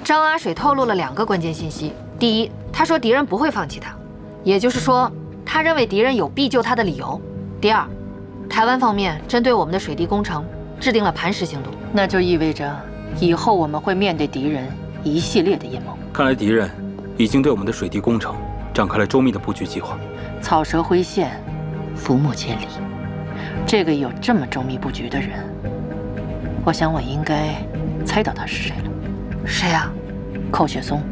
张阿水透露了2个关键信息：第一，他说敌人不会放弃他，也就是说，他认为敌人有必救他的理由；第二，台湾方面针对我们的水地工程制定了磐石行动，那就意味着以后我们会面对敌人一系列的阴谋。看来敌人已经对我们的水地工程展开了周密的布局计划。草蛇灰线，伏木千里。这个有这么周密布局的人，我想我应该猜到他是谁了。谁呀？寇雪松。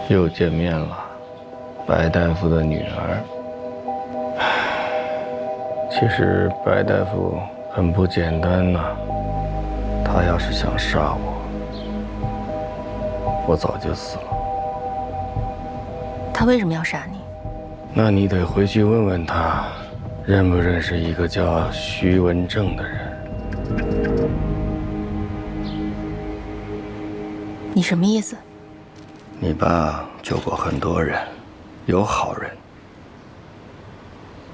又见面了，白大夫的女儿。其实白大夫很不简单呐，他要是想杀我，我早就死了。他为什么要杀你？那你得回去问问他，认不认识一个叫徐文正的人。你什么意思？你爸救过很多人，有好人，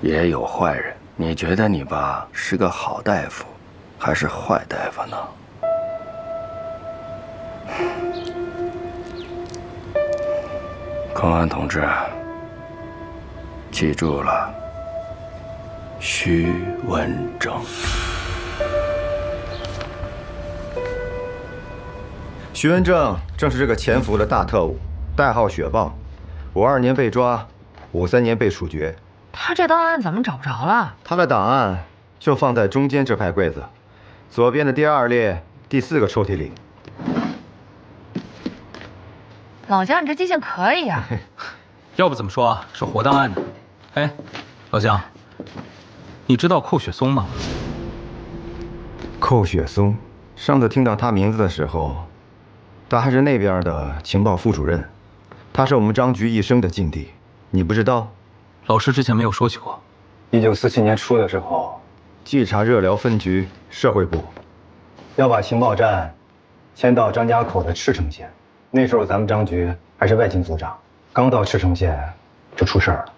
也有坏人。你觉得你爸是个好大夫，还是坏大夫呢？公安同志，记住了，徐文正。徐文正正是这个潜伏的大特务，代号雪豹，52年被抓，53年被处决。他这档案怎么找不着了？他的档案就放在中间这排柜子，左边的第2列第4个抽屉里。老姜，你这记性可以啊！要不怎么说啊，是活档案呢？哎，老姜，你知道寇雪松吗？寇雪松，上次听到他名字的时候，他还是那边的情报副主任，他是我们张局一生的劲敌，你不知道？老师之前没有说起过。1947年初的时候，稽查热疗分局社会部要把情报站迁到张家口的赤城县，那时候咱们张局还是外勤组长，刚到赤城县就出事儿了，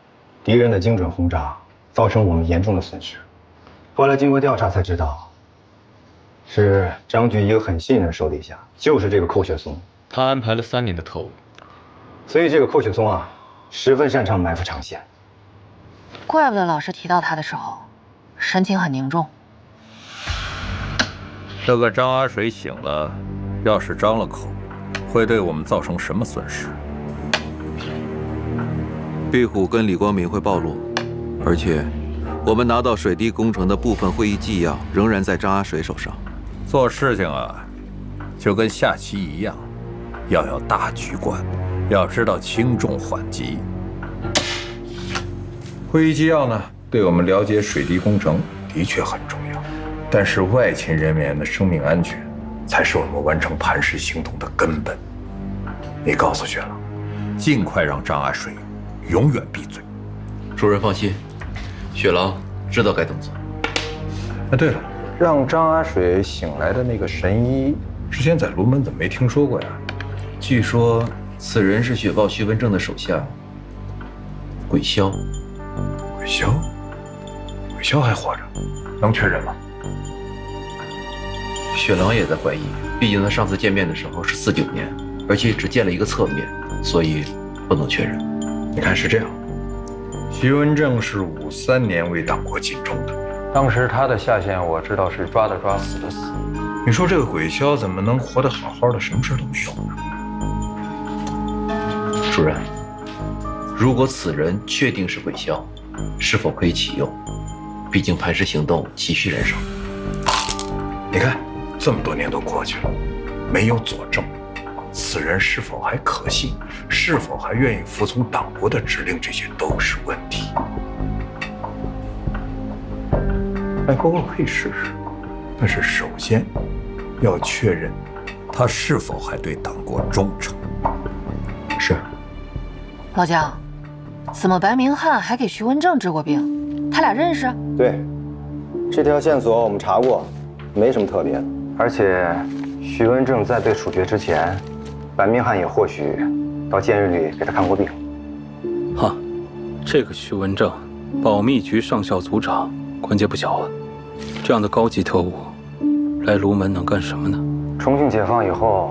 敌人的精准轰炸造成我们严重的损失。后来经过调查才知道，是张局一个很信任的手底下，就是这个寇雪松。他安排了3年的特务，所以这个寇雪松啊，十分擅长埋伏长线。怪不得老师提到他的时候，神情很凝重。这个张阿水醒了，要是张了口，会对我们造成什么损失？壁虎跟李光明会暴露，而且我们拿到水滴工程的部分会议纪要仍然在张阿水手上。做事情啊，就跟下棋一样，要有大局观，要知道轻重缓急。会议纪要呢，对我们了解水滴工程的确很重要，但是外勤人员的生命安全才是我们完成磐石行动的根本。你告诉雪狼，尽快让张阿水永远闭嘴。主任放心，雪狼知道该怎么做。哎，对了，让张阿水醒来的那个神医，之前在龙门怎么没听说过呀？据说此人是雪豹徐文正的手下鬼枭。鬼枭？鬼枭还活着？能确认吗？雪狼也在怀疑，毕竟他上次见面的时候是49年，而且只见了一个侧面，所以不能确认。你看是这样，徐文正是53年为党国尽忠的，当时他的下线我知道是抓的抓，死的死。你说这个鬼枭怎么能活得好好的，什么事都没有呢？主任，如果此人确定是鬼枭，是否可以启用？毕竟磐石行动急需人手。你看，这么多年都过去了，没有佐证，此人是否还可信，是否还愿意服从党国的指令，这些都是问题。哎，不过可以试试，但是首先要确认他是否还对党国忠诚。是。老姜，怎么白明翰还给徐文正治过病？他俩认识？对，这条线索我们查过，没什么特别的。而且，徐文正在被处决之前，白明翰也或许到监狱里给他看过病。哈，这个徐文正保密局上校组长，官阶不小啊。这样的高级特务，来卢门能干什么呢？重庆解放以后，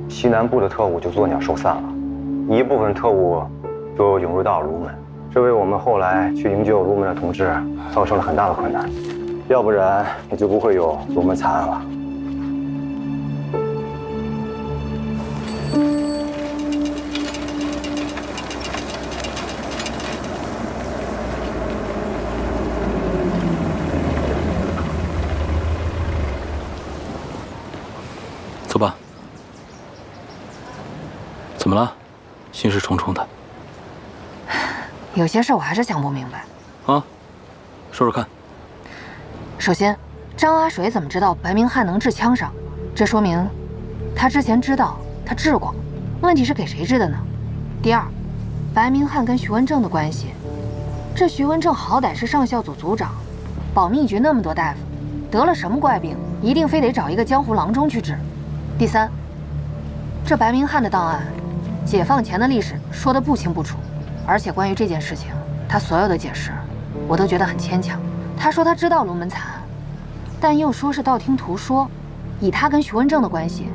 西南部的特务就作鸟兽散了，一部分特务就涌入到了卢门，这为我们后来去营救卢门的同志造成了很大的困难，要不然也就不会有卢门惨案了。走吧。怎么了？心事重重的。有些事我还是想不明白。啊，说说看。首先，张阿水怎么知道白明翰能治枪伤？这说明他之前知道，他治过。问题是给谁治的呢？第二，白明翰跟徐文正的关系，这徐文正好歹是上校组组长，保密局那么多大夫，得了什么怪病，一定非得找一个江湖郎中去治。第三，这白明翰的档案，解放前的历史说得不清不楚，而且关于这件事情，他所有的解释，我都觉得很牵强。他说他知道龙门惨案，但又说是道听途说，以他跟徐文正的关系，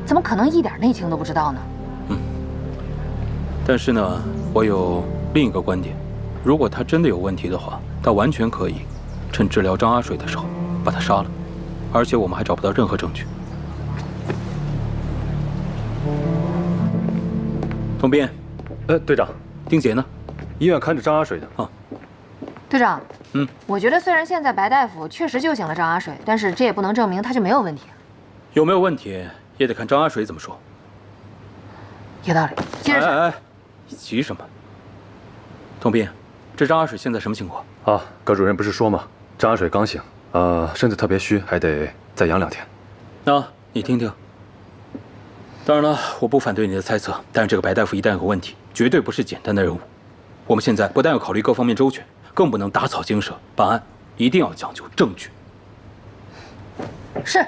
怎么可能一点内情都不知道呢？但是呢，我有另一个观点，如果他真的有问题的话，他完全可以趁治疗张阿水的时候把他杀了，而且我们还找不到任何证据。董斌，队长，丁姐呢？医院看着张阿水的啊。队长，我觉得虽然现在白大夫确实救醒了张阿水，但是这也不能证明他就没有问题。有没有问题，也得看张阿水怎么说。有道理，接着说。你急什么？董斌，这张阿水现在什么情况？啊，葛主任不是说吗？张阿水刚醒，身子特别虚，还得再养2天。那你听听。当然了，我不反对你的猜测，但是这个白大夫一旦有问题，绝对不是简单的任务。我们现在不但要考虑各方面周全，更不能打草惊蛇。办案一定要讲究证据。是。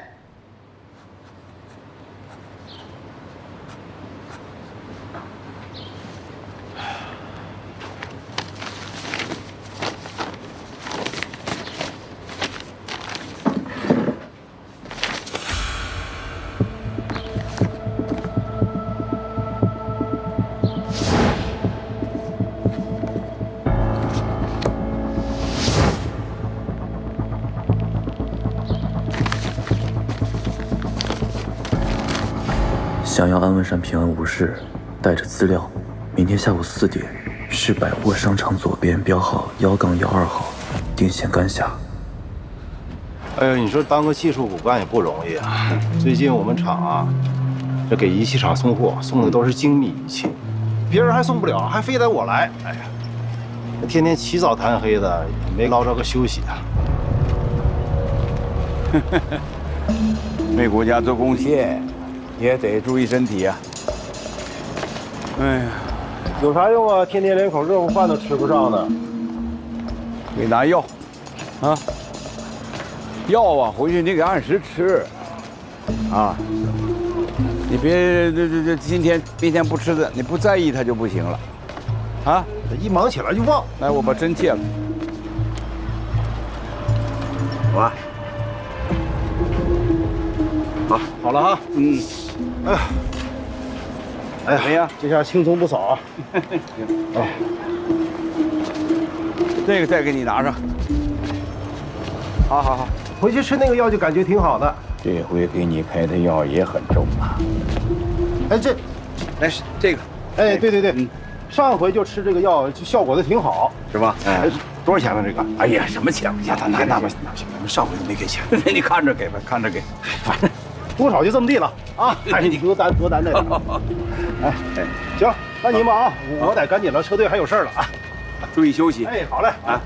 想要安文山平安无事，带着资料，明天下午4点，市百货商场左边标号1-12号，定县甘峡。哎呀，你说当个技术骨干也不容易啊！最近我们厂啊，这给仪器厂送货，送的都是精密仪器，别人还送不了，还非得我来。哎呀，天天起早贪黑的，也没捞着个休息啊。为国家做贡献，也得注意身体呀。哎呀，有啥用啊？天天连口热乎饭都吃不上呢。给拿药，啊，药啊，回去你得按时吃，啊，你别这今天明天不吃的，你不在意它就不行了，啊，一忙起来就忘。来，我把针借了。好吧。好了啊，哎呀，哎呀，怎么样？这下轻松不少啊。哎，这个再给你拿上。好，回去吃那个药就感觉挺好的。这回给你开的药也很重啊。哎，这，来这个。哎，对，上回就吃这个药，就效果都挺好，是吧？哎，多少钱呢？这个？哎呀，什么钱不钱？那不行，咱们上回都没给钱。那你看着给吧，看着给。反正多少就这么地了啊！哎，你多担待点。哎，行，那你忙啊，我得赶紧了，车队还有事儿了啊。注意休息。哎，好嘞啊。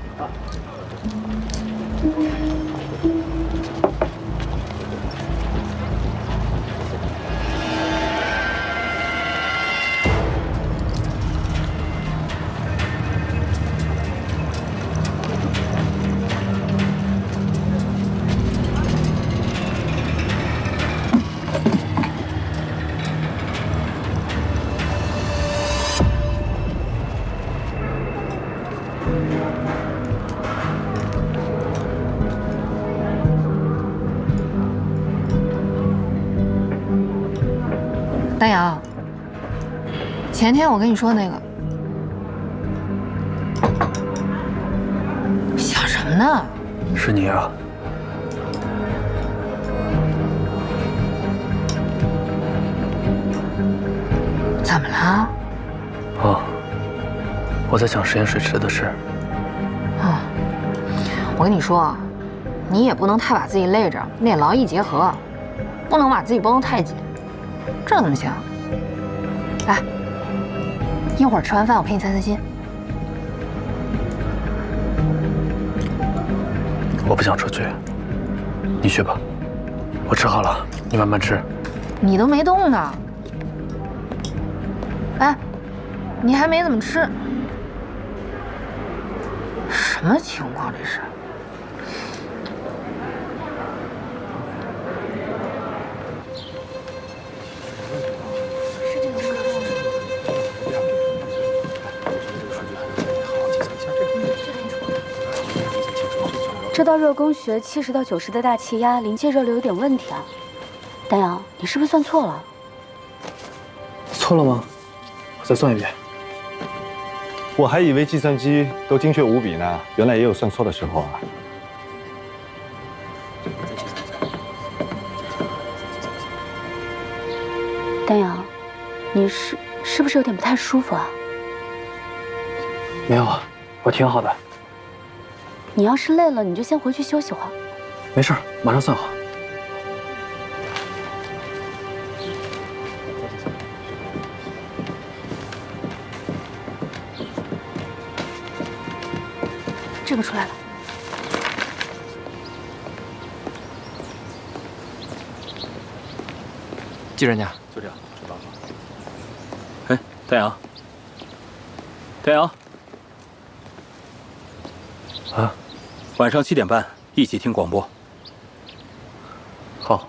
丹阳，前天我跟你说那个，想什么呢？是你啊？怎么了？哦，我在想实验水池的事。我跟你说，你也不能太把自己累着，你得劳逸结合，不能把自己绷得太紧，这怎么行？来，一会儿吃完饭我陪你散散心。我不想出去，你去吧。我吃好了，你慢慢吃。你都没动呢。哎，你还没怎么吃，什么情况这是？这道热工学70到90的大气压，临界热流有点问题啊。丹阳，你是不是算错了？错了吗？我再算一遍。我还以为计算机都精确无比呢，原来也有算错的时候啊。丹阳，你是不是有点不太舒服啊？没有啊，我挺好的。你要是累了，你就先回去休息会儿。没事，马上算好。这个出来了。季专家，就这样，知道了。哎，太阳，太阳，啊，晚上7点半一起听广播。好。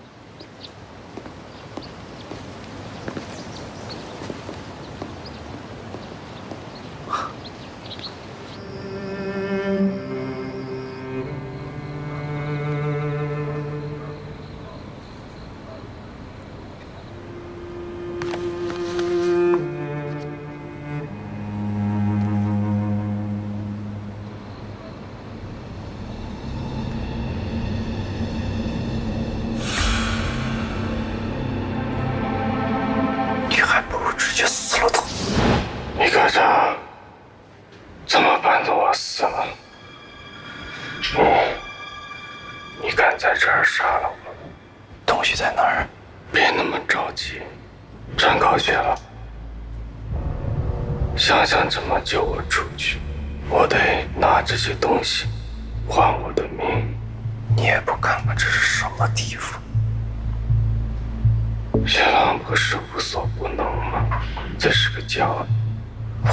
你还不如直接死了他！你科长，怎么办着我死了？你敢在这儿杀了我？东西在哪儿？别那么着急，转高血了。想想怎么救我出去，我得拿这些东西换我的命。你也不看看这是什么地方？雪狼不是无所不能吗？这是个家，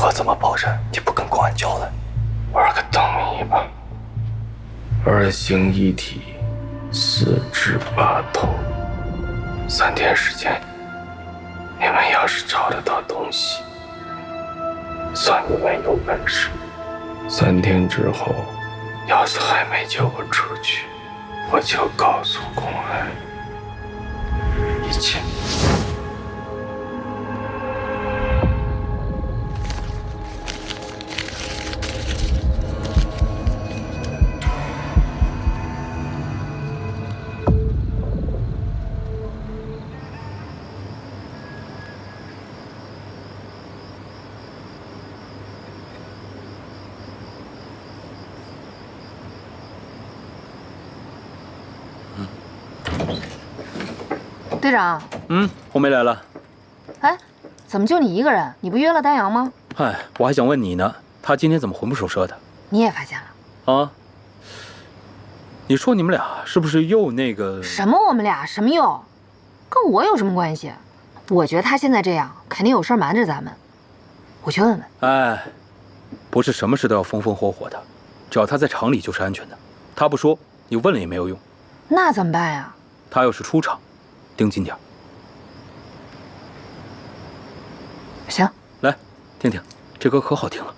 我怎么保证你不跟公安交代？玩个灯谜吧。二星一体，4肢8头，3天时间，你们要是找得到东西，算你们有本事。3天之后，要是还没救我出去，我就告诉公安一切。队长，红梅来了。哎，怎么就你一个人？你不约了丹阳吗？嗨，我还想问你呢，他今天怎么魂不守舍的？你也发现了？啊？你说你们俩是不是又那个？什么我们俩？什么又？跟我有什么关系？我觉得他现在这样，肯定有事瞒着咱们。我去问问。哎，不是什么事都要风风火火的，只要他在厂里就是安全的。他不说，你问了也没有用。那怎么办呀？他要是出场，盯紧点。行，来，听听，这歌可好听了。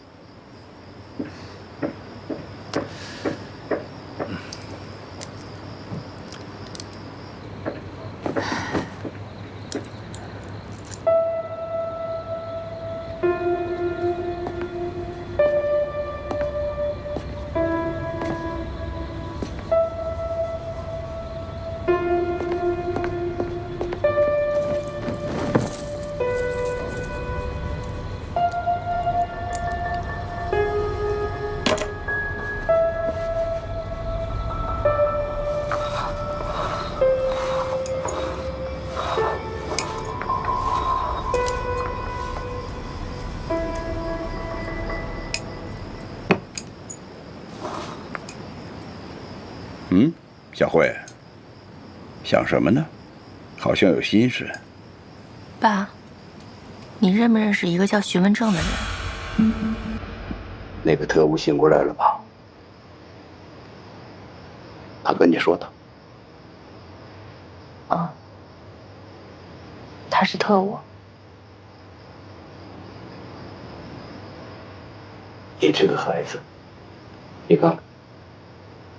小慧，想什么呢？好像有心事。爸，你认不认识一个叫徐文正的人？那个特务醒过来了吧？他跟你说的。哦，他是特务。你这个孩子，你看，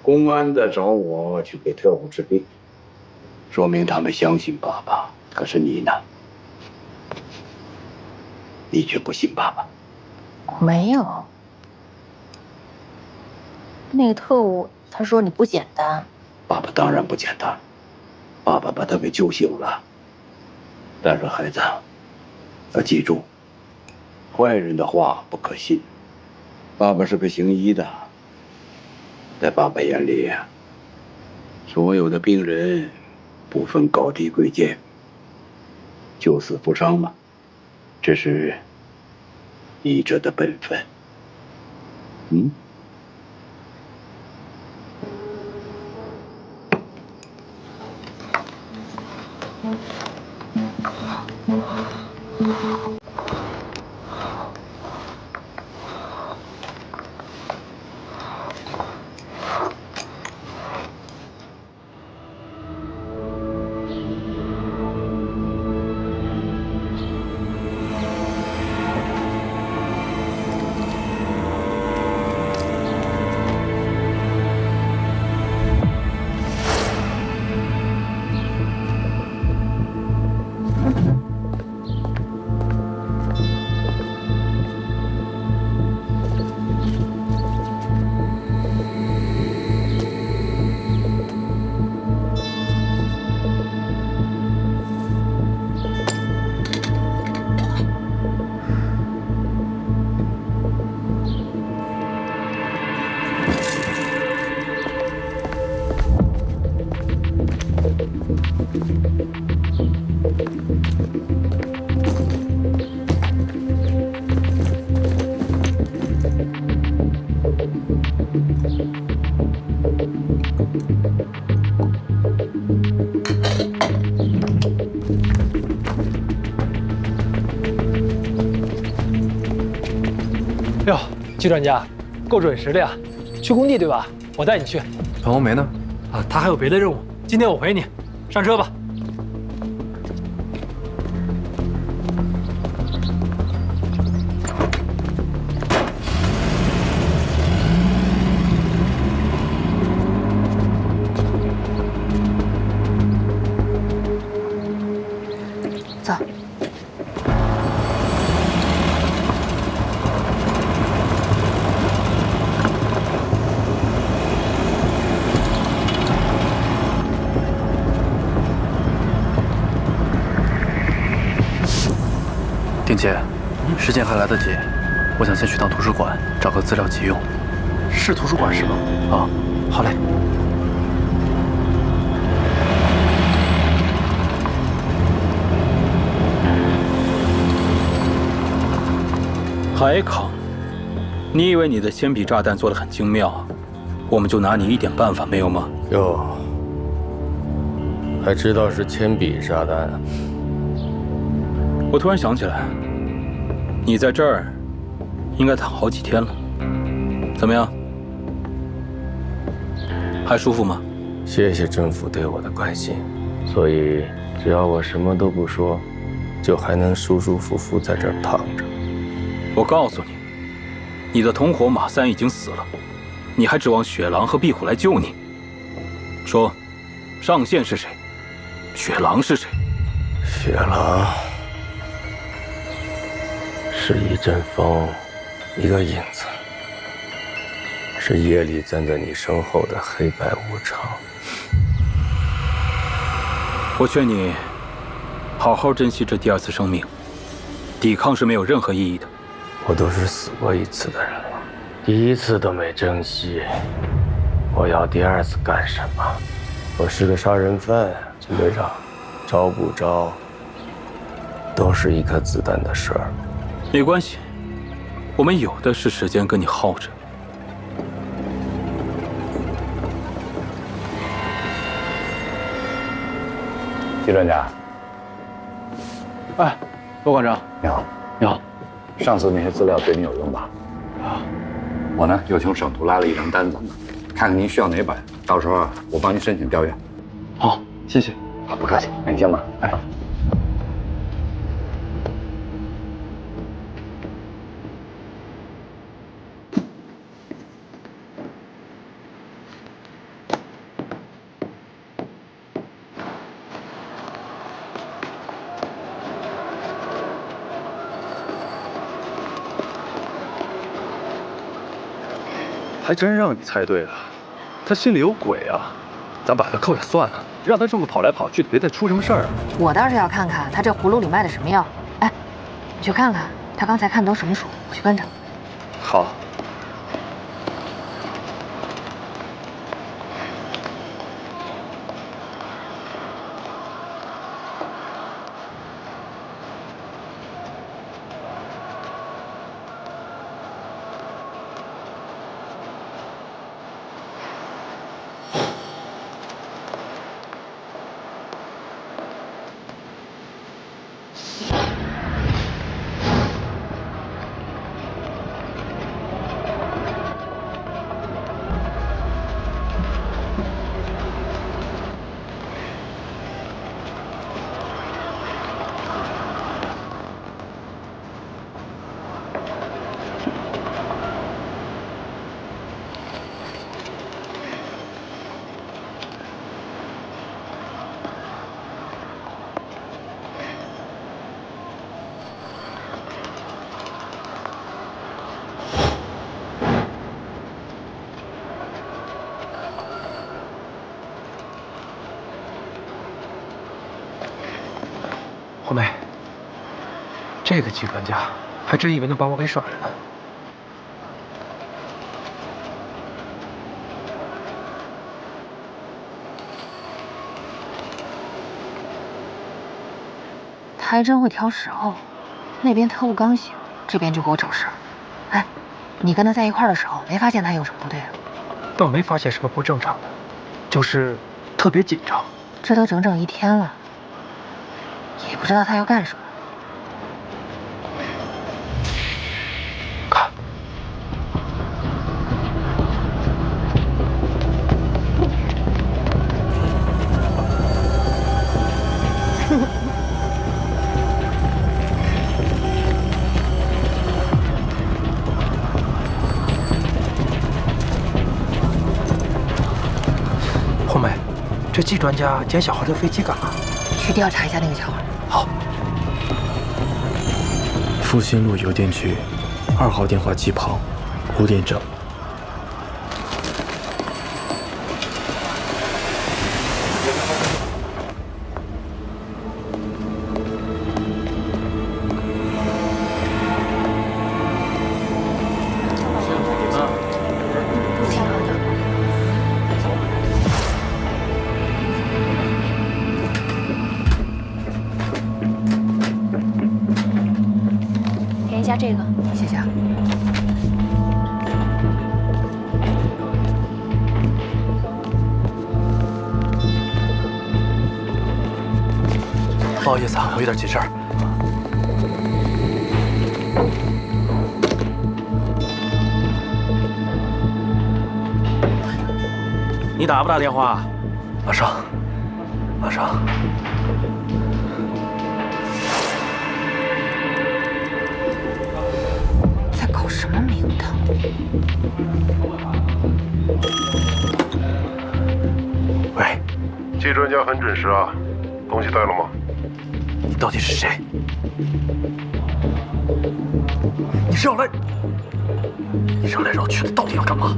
公安的找我去给特务治病，说明他们相信爸爸。可是你呢？你却不信爸爸。我没有。那个特务他说你不简单。爸爸当然不简单，爸爸把他给救醒了。但是孩子，要记住，坏人的话不可信。爸爸是个行医的，在爸爸眼里，所有的病人不分高低贵贱，救死扶伤嘛，这是医者的本分。哟，季专家，够准时的呀！去工地对吧？我带你去。彭红梅呢？啊，他还有别的任务，今天我陪你。上车吧。走。丁姐，时间还来得及，我想先去趟图书馆找个资料急用。是图书馆是吗？啊，好嘞。海康，你以为你的铅笔炸弹做得很精妙，我们就拿你一点办法没有吗？哟，还知道是铅笔炸弹？我突然想起来，你在这儿应该躺好几天了，怎么样？还舒服吗？谢谢政府对我的关心，所以只要我什么都不说，就还能舒舒服服在这儿躺着。我告诉你，你的同伙马三已经死了，你还指望雪狼和壁虎来救你？说，上线是谁？雪狼是谁？雪狼是一阵风，一个影子，是夜里站在你身后的黑白无常。我劝你好好珍惜这第二次生命，抵抗是没有任何意义的。我都是死过一次的人了，第一次都没珍惜，我要第二次干什么？我是个杀人犯，秦队长，招不招都是一颗子弹的事儿。没关系，我们有的是时间跟你耗着。季专家。哎，罗馆长，你好。你好。上次那些资料对你有用吧？啊，我呢又从省图拉了一张单子，看看您需要哪本，到时候啊我帮您申请调阅。好，谢谢。好，不客气。那你先忙。哎。还真让你猜对了，他心里有鬼啊！咱把他扣下算了，让他这么跑来跑去的，别再出什么事儿啊！我倒是要看看他这葫芦里卖的什么药。哎，你去看看他刚才看的都什么书，我去跟着。好。红梅，这个季专家还真以为能把我给耍了呢。他还真会挑时候，那边特务刚醒，这边就给我找事儿。哎，你跟他在一块儿的时候，没发现他有什么不对啊？倒没发现什么不正常的，就是特别紧张。这都整整1天了，也不知道他要干什么。看，红梅，这季专家捡小孩的飞机干嘛？去调查一下那个小孩。好。复兴路邮电局2号电话机旁5点整。填一下这个，谢谢啊。不好意思啊，我有点急事儿。你打不打电话？马上，马上。在搞什么名堂？喂，季专家很准时啊，东西带了吗？你到底是谁？你绕来绕去的，到底要干嘛？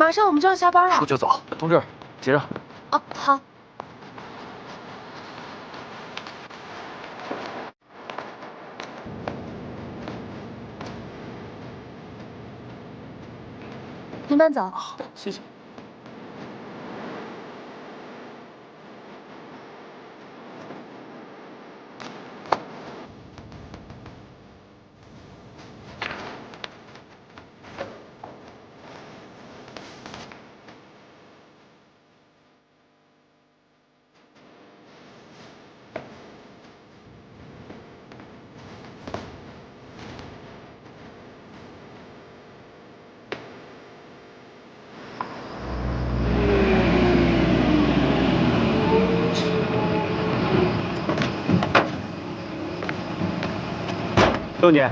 马上我们就要下班了。说就走，同志，结账。哦，好。您慢走。谢谢。邓姐，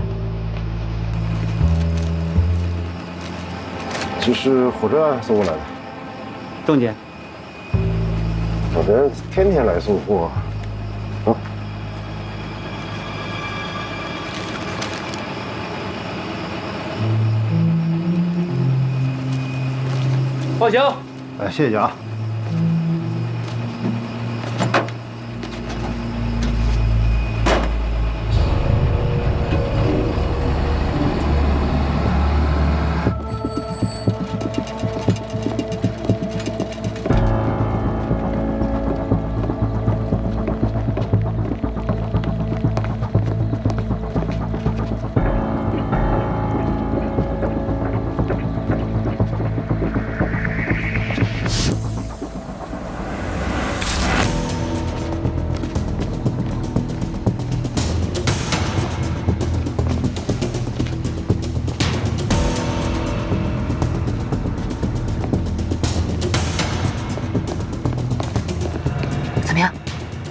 这是火车送过来的。邓姐，我这天天来送货。啊。放行。哎，谢谢啊。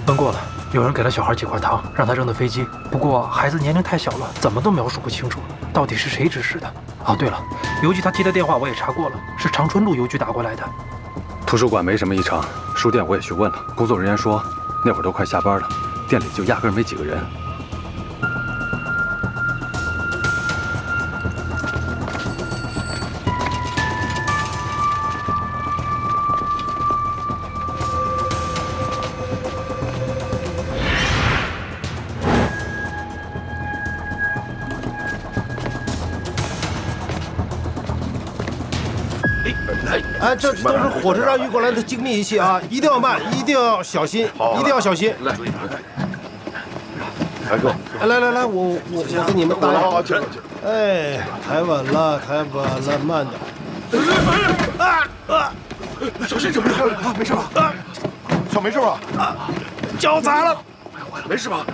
问过了，有人给了小孩几块糖，让他扔的飞机。不过孩子年龄太小了，怎么都描述不清楚，到底是谁指示的？哦，对了，邮局他接的电话我也查过了，是长春路邮局打过来的。图书馆没什么异常，书店我也去问了，工作人员说那会儿都快下班了，店里就压根没几个人。哎，这都是火车上运过来的精密仪器啊，一定要慢，一定要小心，一定要小心。来，来哥，来，我给你们打。好，请。哎，抬稳了，慢点。小心，没事吧？没事吧？小没事吧？脚砸了，没事吧？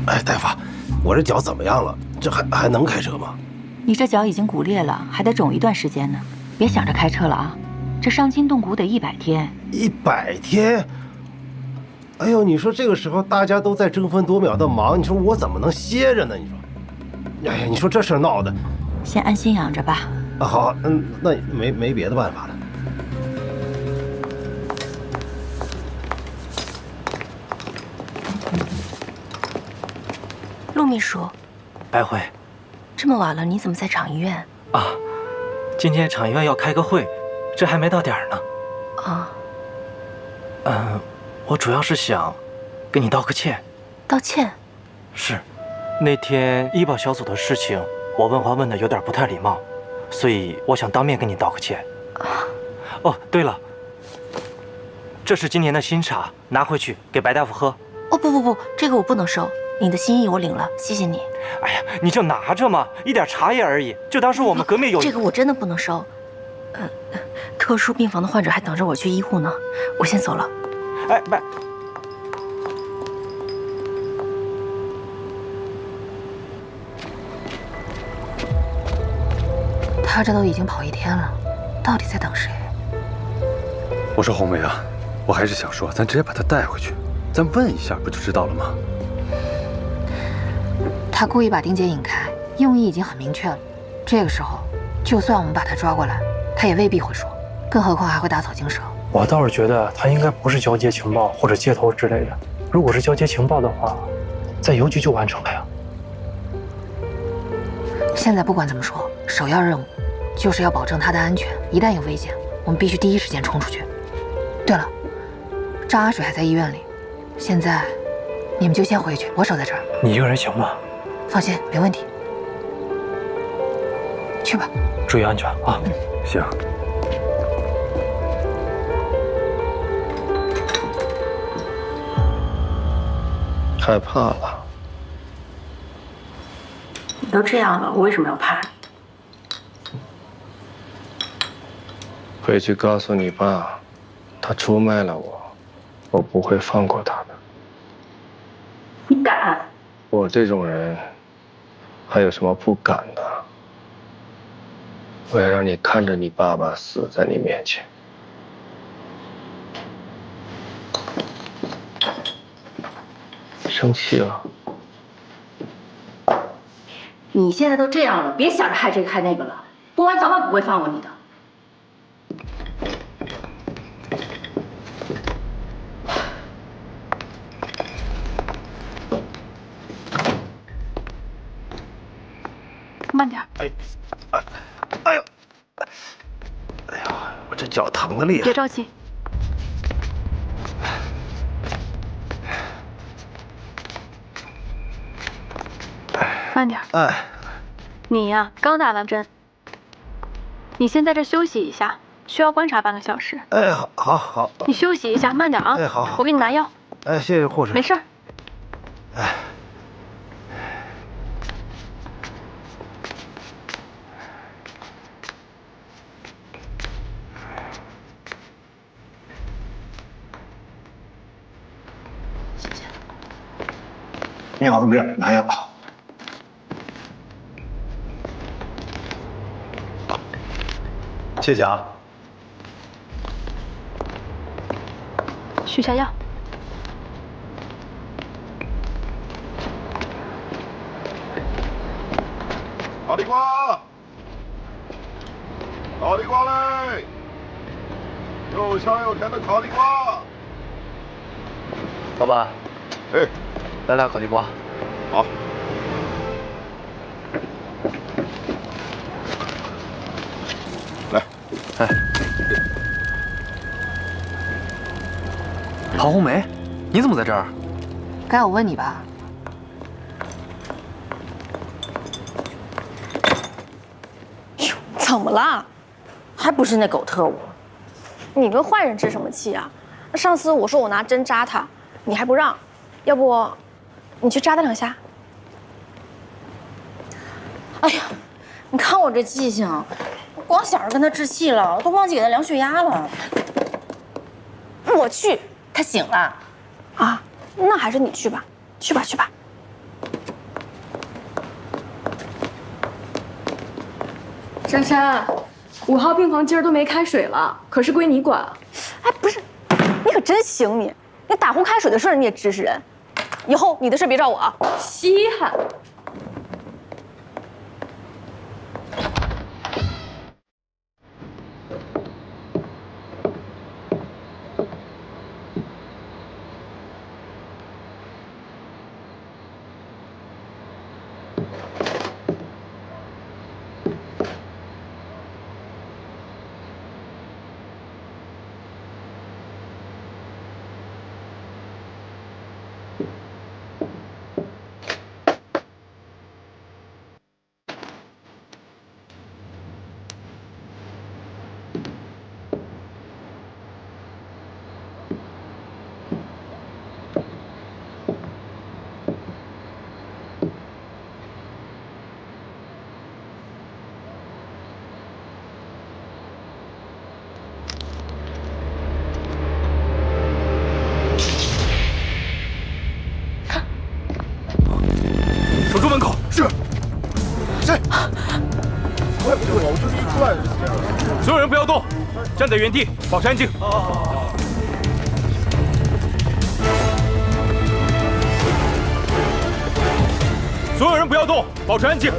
哎，大夫，我这脚怎么样了？这还能开车吗？你这脚已经骨裂了，还得肿一段时间呢。别想着开车了啊！这伤筋动骨得100天。100天？哎呦，你说这个时候大家都在争分夺秒的忙，你说我怎么能歇着呢？你说，哎呀，你说这事闹的。先安心养着吧。啊，好，那没别的办法了。陆秘书，白慧，这么晚了，你怎么在厂医院？啊，今天厂医院要开个会，这还没到点儿呢。啊。我主要是想跟你道个歉。道歉？是，那天医保小组的事情，我问话问的有点不太礼貌，所以我想当面跟你道个歉。哦，对了，这是今年的新茶，拿回去给白大夫喝。哦，不，这个我不能收。你的心意我领了，谢谢你。哎呀，你就拿着嘛，一点茶叶而已，就当是我们革命友谊。这个我真的不能收。特殊病房的患者还等着我去医护呢，我先走了。哎，他这都已经跑1天了，到底在等谁？我说红梅啊，我还是想说，咱直接把他带回去，咱问一下不就知道了吗？他故意把丁姐引开，用意已经很明确了。这个时候，就算我们把他抓过来，他也未必会说，更何况还会打草惊蛇。我倒是觉得他应该不是交接情报或者接头之类的，如果是交接情报的话，在邮局就完成了呀。现在不管怎么说，首要任务就是要保证他的安全。一旦有危险，我们必须第一时间冲出去。对了，张阿水还在医院里，现在你们就先回去，我守在这儿。你一个人行吗？放心，没问题。去吧，注意安全啊！行。害怕了。你都这样了，我为什么要怕你？回去告诉你爸，他出卖了我，我不会放过他的。你敢？我这种人，还有什么不敢的？我要让你看着你爸爸死在你面前。生气了？你现在都这样了，别想着害这个害那个了，不然早晚不会放过你的。慢点。哎呦！哎呀，我这脚疼的厉害。别着急。慢点。哎，你呀，刚打完针，你先在这休息一下，需要观察半个小时。哎，好。你休息一下，慢点啊。哎，好。我给你拿药。哎，谢谢护士。没事儿。哎。你好，同志，拿药。谢谢啊。取下药。烤地瓜，烤地瓜嘞！又香又甜的烤地瓜。老板，哎，来俩烤地瓜。好。来，哎，陶红梅，你怎么在这儿？该我问你吧。怎么了？还不是那狗特务？你跟坏人置什么气啊？上次我说我拿针扎他，你还不让，要不你去扎他2下？哎呀，你看我这记性，光想着跟他置气了，都忘记给他量血压了。我去，他醒了。啊，那还是你去吧，去吧。珊珊，5号病房今儿都没开水了，可是归你管。哎，不是，你可真行你打壶开水的事儿你也指使人，以后你的事别找我啊。稀罕。守住门口。是。谁？我就是一出来所有人不要动，站在原地，保持安静。所有人不要动，保持安静。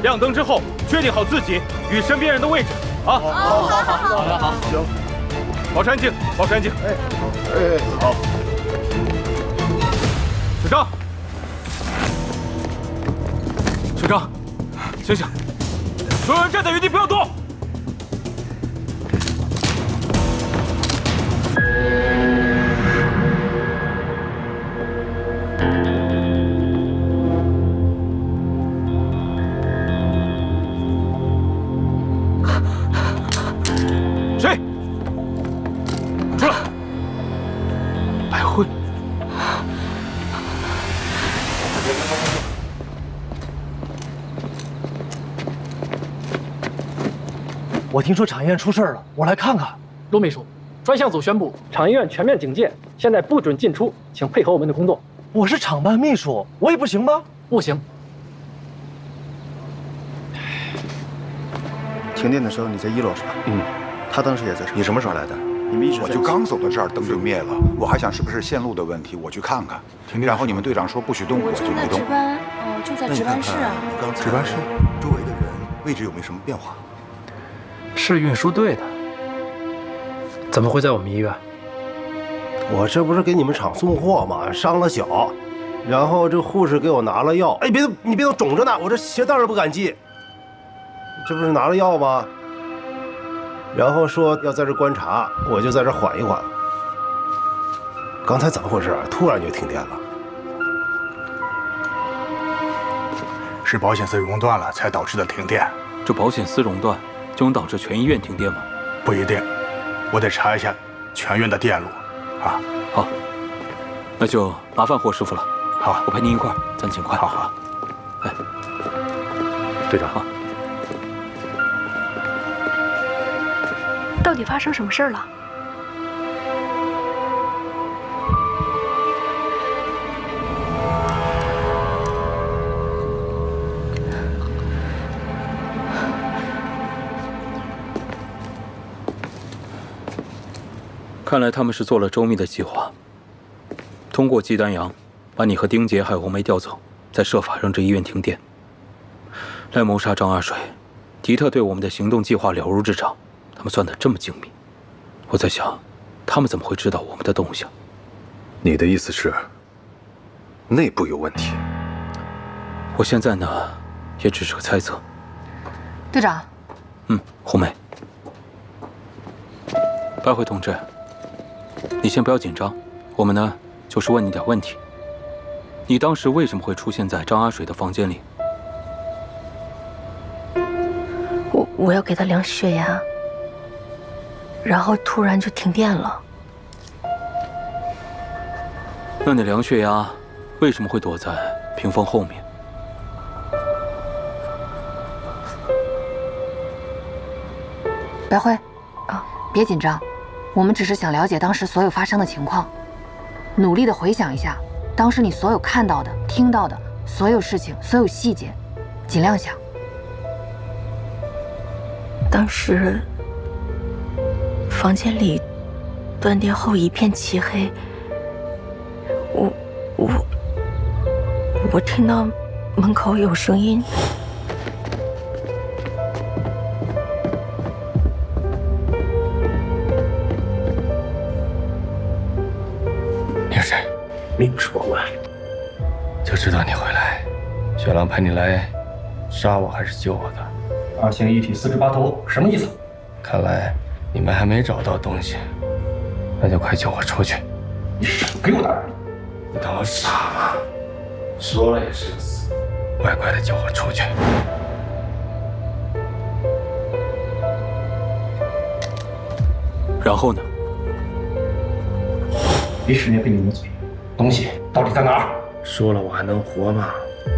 亮灯之后，确定好自己与身边人的位置啊！好，行，保持安静，保持安静。哎，好。长，学长，醒醒！所有人站在原地，不要动！谁？出来！白慧。 我听说厂医院出事了，我来看看。罗秘书，专项组宣布厂医院全面警戒，现在不准进出，请配合我们的工作。我是厂办秘书，我也不行吗？不行。停电的时候你在1楼是吧？嗯，他当时也在。你什么时候来的？你们一直在。我就刚走到这儿，灯就灭了。我还想是不是线路的问题，我去看看。然后你们队长说不许动，我就没动。值班，就在值班室啊。值班室周围的人位置有没有什么变化？ 是运输队的，怎么会在我们医院？我这不是给你们厂送货吗？伤了脚，然后这护士给我拿了药。哎，你别都肿着呢，我这鞋带都不敢系。这不是拿了药吗？然后说要在这观察，我就在这缓一缓。刚才怎么回事？突然就停电了。是保险丝熔断了才导致的停电。这保险丝熔断？ 就能导致全医院停电吗？不一定，我得查一下全院的电路。啊，好，那就麻烦霍师傅了。好，我陪您一块儿，咱尽快。好。哎，队长，到底发生什么事儿了？看来他们是做了周密的计划，通过季丹阳，把你和丁杰还有红梅调走，再设法让这医院停电，来谋杀张阿水。迪特对我们的行动计划了如指掌，他们算得这么精密。我在想，他们怎么会知道我们的动向？你的意思是，内部有问题？我现在呢，也只是个猜测。队长，红梅，白慧同志。 你先不要紧张，我们呢就是问你点问题。你当时为什么会出现在张阿水的房间里？我要给他量血压，然后突然就停电了。那你量血压为什么会躲在屏风后面？白慧，别紧张。 我们只是想了解当时所有发生的情况，努力的回想一下当时你所有看到的、听到的所有事情、所有细节，尽量想。当时房间里断电后一片漆黑，我听到门口有声音。 你不是我问，就知道你会来。雪狼派你来，杀我还是救我的？2星一体4只8头，什么意思？看来你们还没找到东西，那就快救我出去！你少给我胆！你当我傻吗？说了也是个死，乖乖的救我出去！然后呢？别使劲闭你们嘴。 东西到底在哪儿？说了我还能活吗？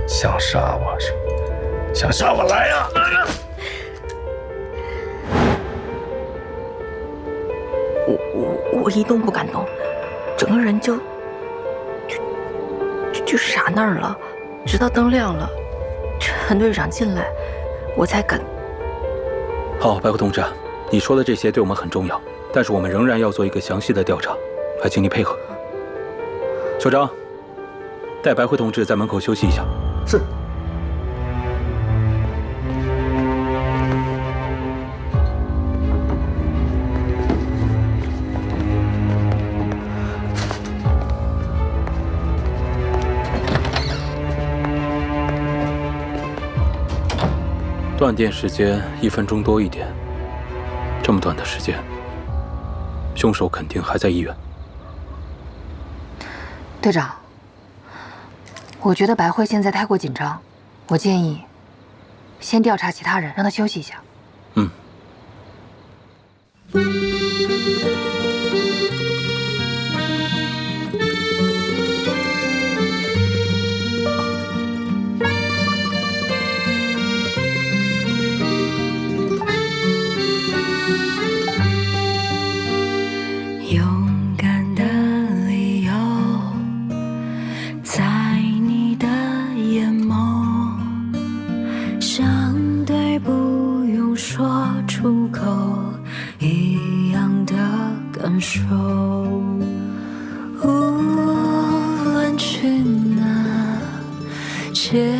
想杀我是？想杀我来呀！我一动不敢动，整个人就傻那儿了，直到灯亮了，陈队长进来，我才敢。好，白虎同志，你说的这些对我们很重要，但是我们仍然要做一个详细的调查，还请你配合。 首长，带白慧同志在门口休息一下。是。断电时间1分钟多一点，这么短的时间，凶手肯定还在医院。队长，我觉得白慧现在太过紧张，我建议先调查其他人，让她休息一下。嗯。勇敢的理由，在你的眼眸，像对不用说出口一样的感受。无论去哪，结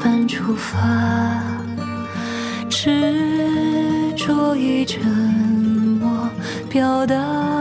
伴出发，执着于沉默，表达。